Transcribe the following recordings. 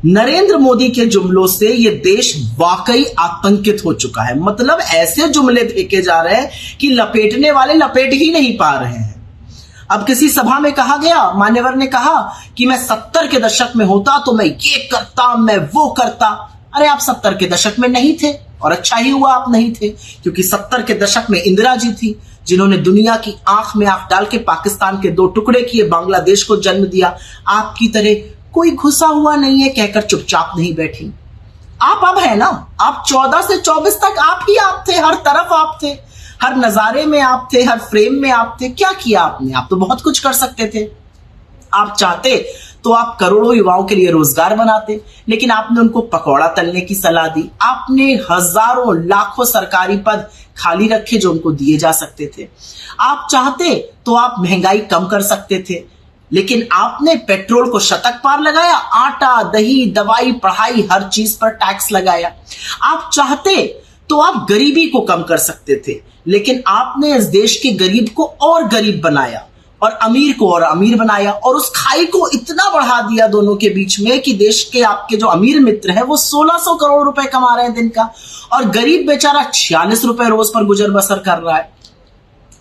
नरेंद्र मोदी के जुमलों से ये देश वाकई आतंकित हो चुका है। मतलब ऐसे जुमले फेंके जा रहे हैं कि लपेटने वाले लपेट ही नहीं पा रहे हैं। अब किसी सभा में कहा गया, मान्यवर ने कहा कि मैं 70 के दशक में होता तो मैं ये करता, मैं वो करता। अरे आप 70 के दशक में नहीं थे, और अच्छा ही हुआ आप नहीं थे, क्योंकि 70 के दशक में इंदिरा जी थी, जिन्होंने दुनिया की आंख में आंख डाल के पाकिस्तान के 2 टुकड़े किए, बांग्लादेश को जन्म दिया। आपकी तरह कोई घुसा हुआ नहीं है कहकर चुपचाप नहीं बैठी। आप अब है ना, आप 14 से 24 तक आप ही आप थे, हर तरफ आप थे, हर नजारे में आप थे, हर फ्रेम में आप थे। क्या किया आपने? आप तो बहुत कुछ कर सकते थे। आप चाहते तो आप करोड़ों युवाओं के लिए रोजगार बनाते, लेकिन आपने उनको पकौड़ा तलने की सलाह दी। आपने हजारों लाखों सरकारी पद खाली रखे जो उनको दिए जा सकते थे। आप चाहते तो आप महंगाई कम कर सकते थे, लेकिन आपने पेट्रोल को शतक पार लगाया, आटा, दही, दवाई, पढ़ाई, हर चीज पर टैक्स लगाया। आप चाहते तो आप गरीबी को कम कर सकते थे, लेकिन आपने इस देश के गरीब को और गरीब बनाया और अमीर को और अमीर बनाया, और उस खाई को इतना बढ़ा दिया दोनों के बीच में कि देश के आपके जो अमीर मित्र हैं वो 1600 करोड़ रुपए कमा रहे हैं दिन का, और गरीब बेचारा 46 रुपए रोज पर गुजर बसर कर रहा है।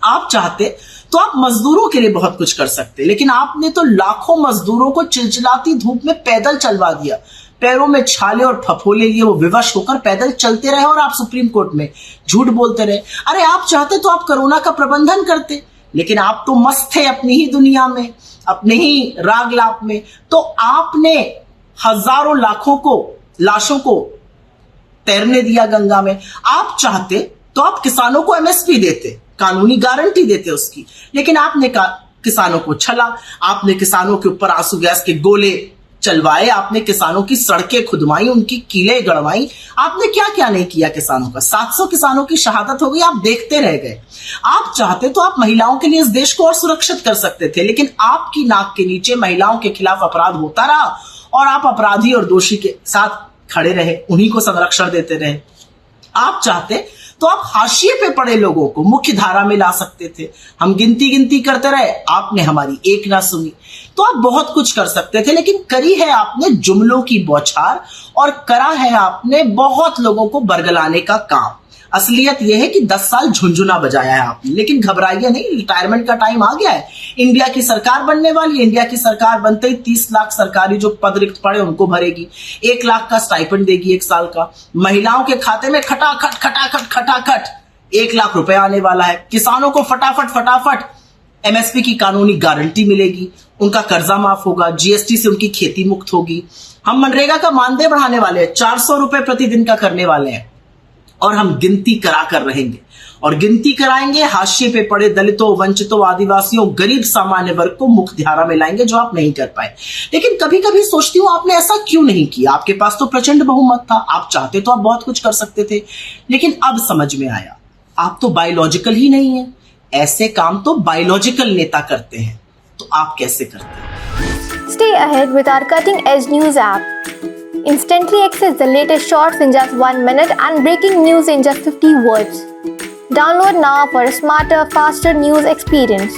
आप चाहते तो आप मजदूरों के लिए बहुत कुछ कर सकते, लेकिन आपने तो लाखों मजदूरों को चिलचिलाती धूप में पैदल चलवा दिया। पैरों में छाले और फफोले लिए वो विवश होकर पैदल चलते रहे, और आप सुप्रीम कोर्ट में झूठ बोलते रहे। अरे आप चाहते तो आप कोरोना का प्रबंधन करते, लेकिन आप तो मस्त थे अपनी ही दुनिया में, अपने ही राग लाप में। तो आपने हजारों लाखों को लाशों को तैरने दिया गंगा में। आप चाहते तो आप किसानों को एमएसपी देते, कानूनी गारंटी देते उसकी, लेकिन आपने किसानों को छला। आपने किसानों के ऊपर आंसू गैस के गोले चलवाए, आपने किसानों की सड़कें खुदवाई, उनकी कीलें गड़वाई। आपने क्या क्या नहीं किया किसानों का। 700 किसानों की शहादत हो गई, आप देखते रह गए। आप चाहते तो आप महिलाओं के लिए इस देश को और सुरक्षित कर सकते थे, लेकिन आपकी नाक के नीचे महिलाओं के खिलाफ अपराध होता रहा, और आप अपराधी और दोषी के साथ खड़े रहे, उन्हीं को संरक्षण देते रहे। आप चाहते तो आप हाशिए पे पड़े लोगों को मुख्य धारा में ला सकते थे। हम गिनती करते रहे, आपने हमारी एक ना सुनी। तो आप बहुत कुछ कर सकते थे, लेकिन करी है आपने जुमलों की बौछार, और करा है आपने बहुत लोगों को बरगलाने का काम। असलियत यह है कि 10 साल झुंझुना बजाया है आपने, लेकिन घबराइए नहीं, रिटायरमेंट का टाइम आ गया है। इंडिया की सरकार बनने वाली है। इंडिया की सरकार बनते ही 30 लाख सरकारी जो पद रिक्त पड़े उनको भरेगी, 1 लाख का स्टाइपेंड देगी 1 साल का। महिलाओं के खाते में खटाखट 1 लाख रुपए आने वाला है। किसानों को फटाफट एमएसपी की कानूनी गारंटी मिलेगी, उनका कर्जा माफ होगा, जीएसटी से उनकी खेती मुक्त होगी। हम मनरेगा का मानदेय बढ़ाने वाले हैं, 400 रुपए प्रतिदिन का करने वाले हैं, और हम गिनती करा कर रहेंगे, और गिनती कराएंगे। हाशिए पे पड़े दलितों, वंचितों, आदिवासियों, गरीब सामान्य वर्ग को मुख्य धारा में लाएंगे, जो आप नहीं कर पाए। लेकिन कभी कभी सोचती हूं आपने ऐसा क्यों नहीं किया। आपके पास तो प्रचंड बहुमत था, आप चाहते तो आप बहुत कुछ कर सकते थे, लेकिन अब समझ में आया आप तो बायोलॉजिकल ही नहीं है। ऐसे काम तो बायोलॉजिकल नेता करते हैं, तो आप कैसे करते हैं? Stay ahead with our cutting edge news app. Instantly access the latest shorts in just 1 minute and breaking news in just 50 words. Download now for a smarter, faster news experience.